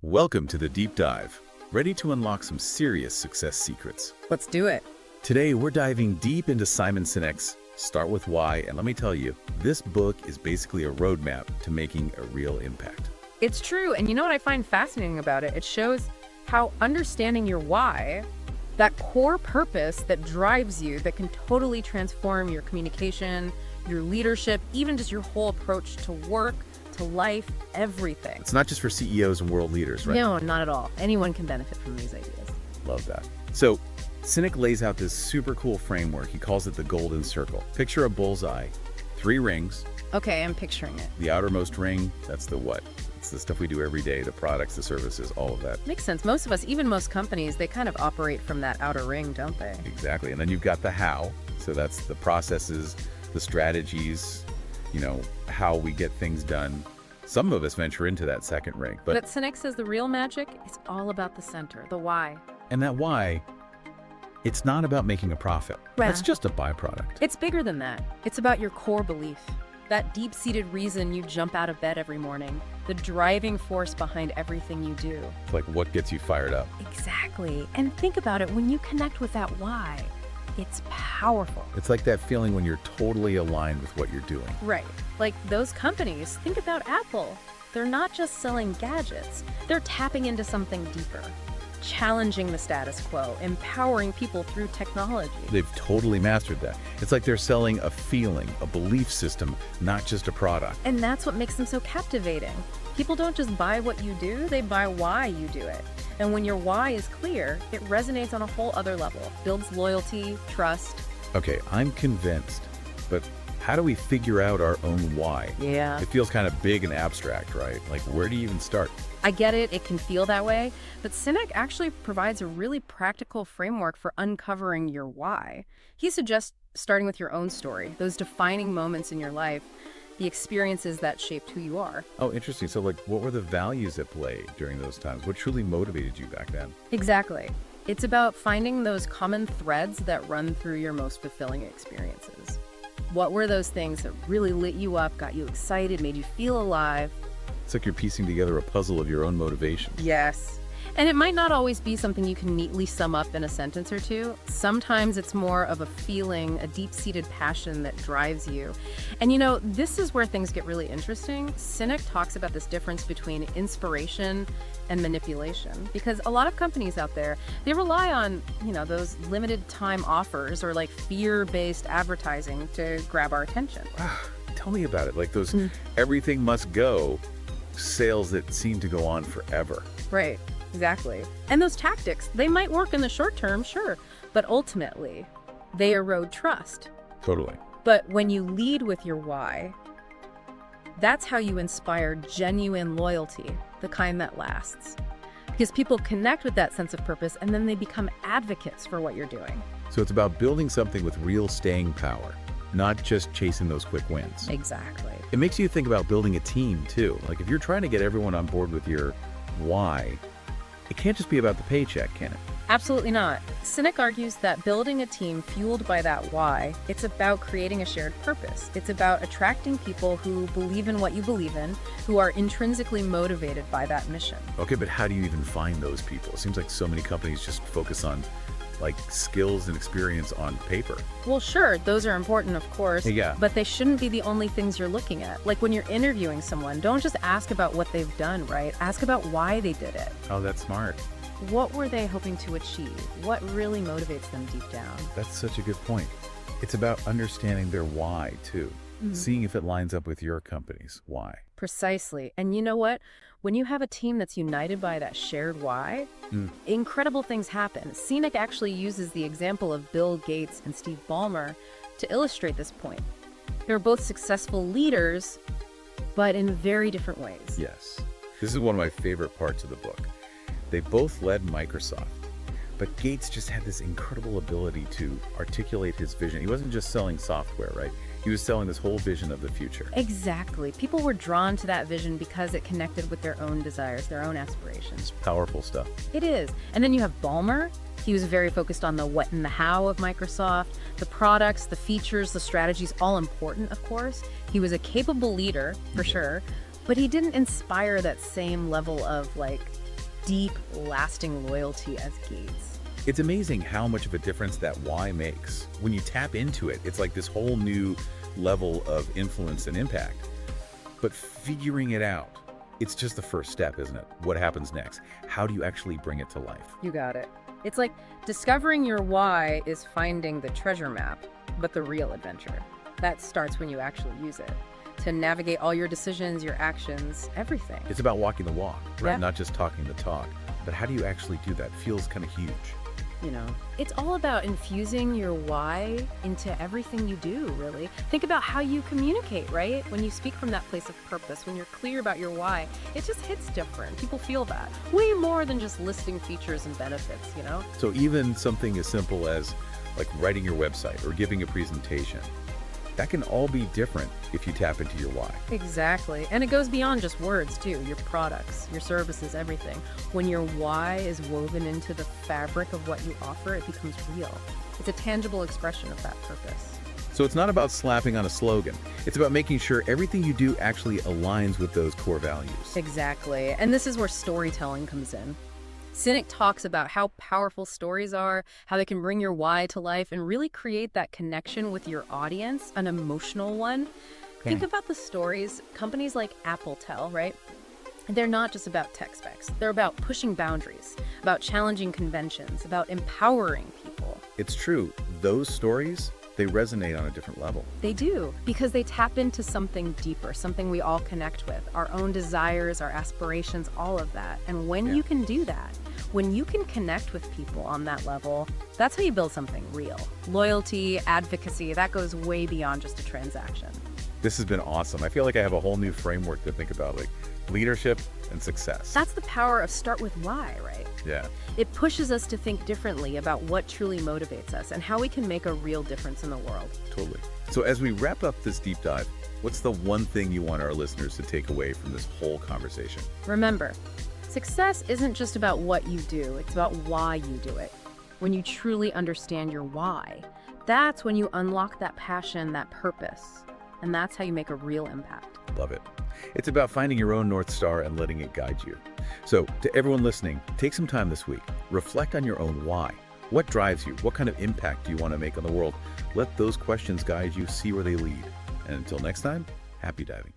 Welcome to the Deep Dive. Ready to unlock some serious success secrets. Let's do it. Today, we're diving deep into Simon Sinek's Start With Why, and let me tell you, this book is basically a roadmap to making a real impact. It's true, and you know what I find fascinating about it? It shows how understanding your why, that core purpose that drives you, that can totally transform your communication, your leadership, even just your whole approach to work, to life, everything. It's not just for CEOs and world leaders, right? No, not at all. Anyone can benefit from these ideas. Love that. So, Sinek lays out this super cool framework. He calls it the golden circle. Picture a bullseye, 3 rings. Okay, I'm picturing it. The outermost ring, that's the what? It's the stuff we do every day, the products, the services, all of that. Makes sense. Most of us, even most companies, they kind of operate from that outer ring, don't they? Exactly. And then you've got the how. So that's the processes, the strategies, how we get things done. Some of us venture into that second ring. But Sinek says the real magic is all about the center, the why. And that why, it's not about making a profit. Right. That's just a byproduct. It's bigger than that. It's about your core belief. That deep-seated reason you jump out of bed every morning. The driving force behind everything you do. It's like what gets you fired up. Exactly. And think about it, when you connect with that why, it's powerful. It's like that feeling when you're totally aligned with what you're doing. Right. Like those companies, think about Apple. They're not just selling gadgets. They're tapping into something deeper. Challenging the status quo, empowering people through technology. They've totally mastered that. It's like they're selling a feeling, a belief system, not just a product. And that's what makes them so captivating. People don't just buy what you do, they buy why you do it. And when your why is clear, it resonates on a whole other level. Builds loyalty, trust. Okay, I'm convinced, but how do we figure out our own why? Yeah. It feels kind of big and abstract, right? Like, where do you even start? I get it, it can feel that way, but Sinek actually provides a really practical framework for uncovering your why. He suggests starting with your own story, those defining moments in your life, the experiences that shaped who you are. Oh, interesting. So, what were the values at play during those times? What truly motivated you back then? Exactly. It's about finding those common threads that run through your most fulfilling experiences. What were those things that really lit you up, got you excited, made you feel alive? It's like you're piecing together a puzzle of your own motivations. Yes. And it might not always be something you can neatly sum up in a sentence or two. Sometimes it's more of a feeling, a deep-seated passion that drives you. And this is where things get really interesting. Sinek talks about this difference between inspiration and manipulation. Because a lot of companies out there, they rely on, those limited time offers or like fear-based advertising to grab our attention. Tell me about it. Like those everything must go sales that seem to go on forever. Right. Exactly. And those tactics, they might work in the short term, sure, but ultimately, they erode trust. Totally. But when you lead with your why, that's how you inspire genuine loyalty, the kind that lasts. Because people connect with that sense of purpose and then they become advocates for what you're doing. So it's about building something with real staying power, not just chasing those quick wins. Exactly. It makes you think about building a team too. Like if you're trying to get everyone on board with your why, it can't just be about the paycheck, can it? Absolutely not. Sinek argues that building a team fueled by that why, it's about creating a shared purpose. It's about attracting people who believe in what you believe in, who are intrinsically motivated by that mission. Okay, but how do you even find those people? It seems like so many companies just focus on skills and experience on paper. Well, sure, those are important, of course, Yeah. but they shouldn't be the only things you're looking at. Like when you're interviewing someone, don't just ask about what they've done, right? Ask about why they did it. Oh, that's smart. What were they hoping to achieve? What really motivates them deep down? That's such a good point. It's about understanding their why, too. Seeing if it lines up with your company's why. Precisely. And you know what? When you have a team that's united by that shared why, incredible things happen. Sinek actually uses the example of Bill Gates and Steve Ballmer to illustrate this point. They're both successful leaders, but in very different ways. Yes. This is one of my favorite parts of the book. They both led Microsoft, but Gates just had this incredible ability to articulate his vision. He wasn't just selling software, right? He was selling this whole vision of the future. Exactly. People were drawn to that vision because it connected with their own desires, their own aspirations. It's powerful stuff. It is. And then you have Ballmer. He was very focused on the what and the how of Microsoft, the products, the features, the strategies, all important, of course. He was a capable leader, for sure, but he didn't inspire that same level of deep, lasting loyalty as Gates. It's amazing how much of a difference that why makes. When you tap into it, it's like this whole new level of influence and impact. But figuring it out, it's just the first step, isn't it? What happens next? How do you actually bring it to life? You got it. It's like discovering your why is finding the treasure map, but the real adventure. That starts when you actually use it to navigate all your decisions, your actions, everything. It's about walking the walk, right? Yeah. Not just talking the talk. But how do you actually do that? Feels kind of huge. You know, it's all about infusing your why into everything you do, really. Think about how you communicate, right? When you speak from that place of purpose, when you're clear about your why, it just hits different. People feel that. Way more than just listing features and benefits, you know? So even something as simple as like writing your website or giving a presentation, that can all be different if you tap into your why. Exactly. And it goes beyond just words, too. Your products, your services, everything. When your why is woven into the fabric of what you offer, it becomes real. It's a tangible expression of that purpose. So it's not about slapping on a slogan. It's about making sure everything you do actually aligns with those core values. Exactly. And this is where storytelling comes in. Sinek talks about how powerful stories are, how they can bring your why to life and really create that connection with your audience, an emotional one. Okay. Think about the stories companies like Apple tell, right? They're not just about tech specs. They're about pushing boundaries, about challenging conventions, about empowering people. It's true. Those stories, they resonate on a different level. They do, because they tap into something deeper, something we all connect with, our own desires, our aspirations, all of that. And when you can do that, when you can connect with people on that level, that's how you build something real. Loyalty, advocacy, that goes way beyond just a transaction. This has been awesome. I feel like I have a whole new framework to think about, like leadership and success. That's the power of start with why, right? Yeah. It pushes us to think differently about what truly motivates us and how we can make a real difference in the world. Totally. So as we wrap up this deep dive, what's the one thing you want our listeners to take away from this whole conversation? Remember, success isn't just about what you do, it's about why you do it. When you truly understand your why, that's when you unlock that passion, that purpose, and that's how you make a real impact. Love it. It's about finding your own North Star and letting it guide you. So to everyone listening, take some time this week. Reflect on your own why. What drives you? What kind of impact do you want to make on the world? Let those questions guide you, see where they lead. And until next time, happy diving.